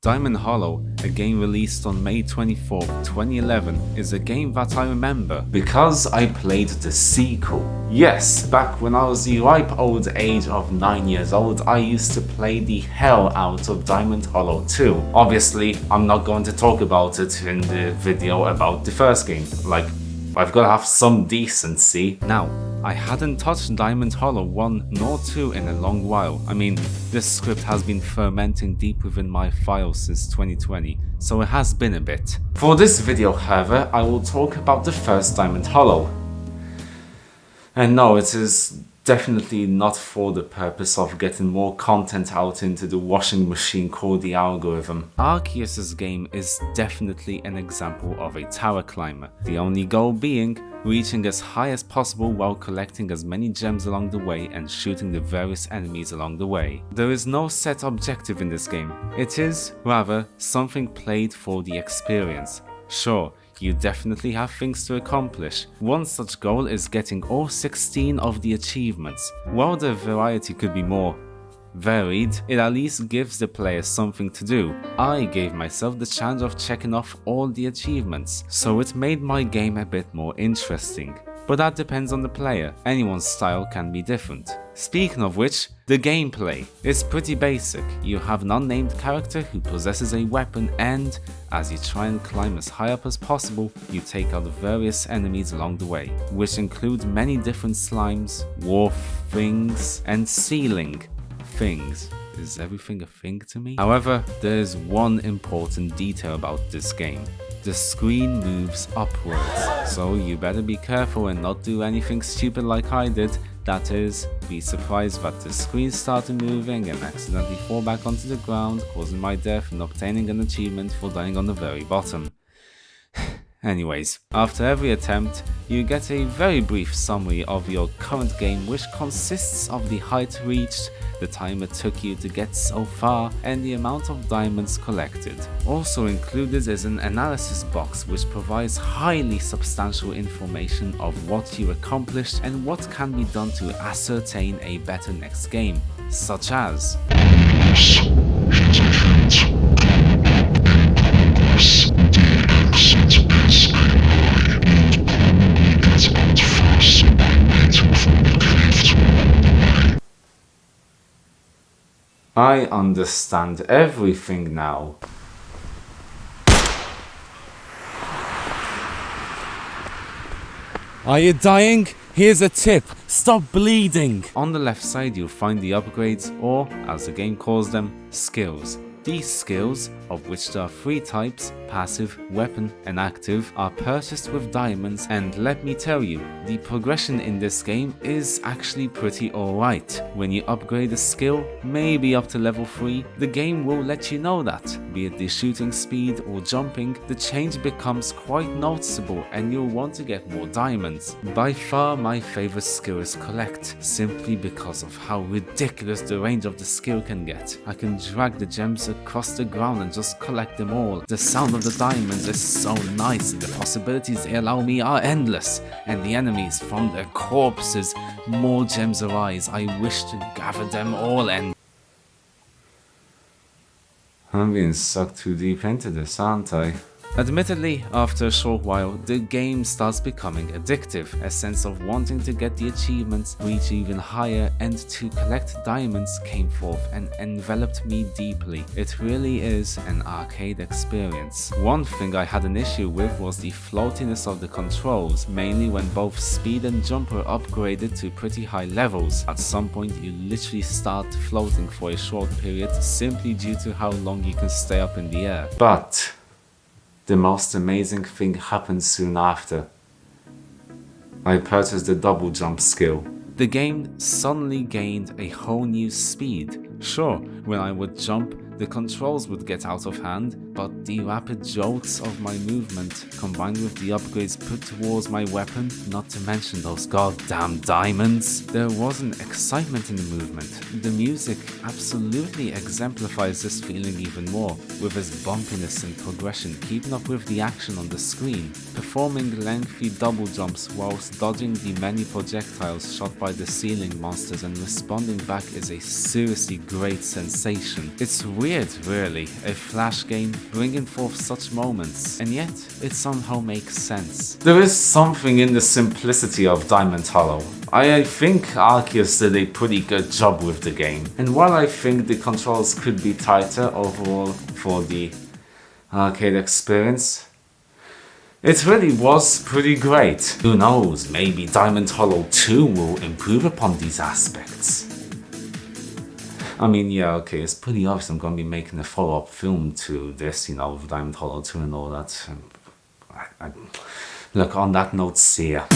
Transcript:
Diamond Hollow, a game released on May 24, 2011, is a game that I remember because I played the sequel. Yes, back when I was the ripe old age of 9 years old, I used to play the hell out of Diamond Hollow 2. Obviously, I'm not going to talk about it in the video about the first game. Like, I've got to have some decency. Now, I hadn't touched Diamond Hollow 1 nor 2 in a long while. I mean, this script has been fermenting deep within my files since 2020, so it has been a bit. For this video, however, I will talk about the first Diamond Hollow. And no, it is definitely not for the purpose of getting more content out into the washing machine called the algorithm. Arceus' game is definitely an example of a tower climber, the only goal being reaching as high as possible while collecting as many gems along the way and shooting the various enemies along the way. There is no set objective in this game, it is, rather, something played for the experience. Sure, you definitely have things to accomplish. One such goal is getting all 16 of the achievements. While the variety could be more varied, it at least gives the player something to do. I gave myself the challenge of checking off all the achievements, so it made my game a bit more interesting. But that depends on the player, anyone's style can be different. Speaking of which, the gameplay is pretty basic. You have an unnamed character who possesses a weapon and, as you try and climb as high up as possible, you take out various enemies along the way, which include many different slimes, wharf things, and ceiling things. Is everything a thing to me? However, there is one important detail about this game. The screen moves upwards, so you better be careful and not do anything stupid like I did. That is, be surprised that the screen started moving and accidentally fall back onto the ground, causing my death and obtaining an achievement for dying on the very bottom. Anyways, after every attempt, you get a very brief summary of your current game, which consists of the height reached, the time it took you to get so far, and the amount of diamonds collected. Also included is an analysis box which provides highly substantial information of what you accomplished and what can be done to ascertain a better next game, such as I understand everything now. Are you dying? Here's a tip. Stop bleeding. On the left side you'll find the upgrades, or as the game calls them, skills. These skills, of which there are 3 types, passive, weapon and active, are purchased with diamonds, and let me tell you, the progression in this game is actually pretty alright. When you upgrade a skill, maybe up to level 3, the game will let you know that. Be it the shooting speed or jumping, the change becomes quite noticeable and you'll want to get more diamonds. By far my favorite skill is collect, simply because of how ridiculous the range of the skill can get. I can drag the gems across the ground and just collect them all. The sound of the diamonds is so nice and the possibilities they allow me are endless. And the enemies, from their corpses, more gems arise. I wish to gather them all and... I'm being sucked too deep into this, aren't I? Admittedly, after a short while, the game starts becoming addictive. A sense of wanting to get the achievements, reach even higher, and to collect diamonds came forth and enveloped me deeply. It really is an arcade experience. One thing I had an issue with was the floatiness of the controls, mainly when both speed and jump were upgraded to pretty high levels. At some point you literally start floating for a short period simply due to how long you can stay up in the air. But the most amazing thing happened soon after. I purchased the double jump skill. The game suddenly gained a whole new speed. Sure, when I would jump, the controls would get out of hand, but the rapid jolts of my movement, combined with the upgrades put towards my weapon, not to mention those goddamn diamonds, there was an excitement in the movement. The music absolutely exemplifies this feeling even more, with its bumpiness and progression keeping up with the action on the screen. Performing lengthy double jumps whilst dodging the many projectiles shot by the ceiling monsters and responding back is a seriously great sensation. It's really weird, really, a Flash game bringing forth such moments, and yet it somehow makes sense. There is something in the simplicity of Diamond Hollow. I think Arceus did a pretty good job with the game, and while I think the controls could be tighter overall for the arcade experience, it really was pretty great. Who knows, maybe Diamond Hollow 2 will improve upon these aspects. I mean, yeah, okay, it's pretty obvious I'm gonna be making a follow-up film to this, with Diamond Hollow 2 and all that. Look, on that note, see ya.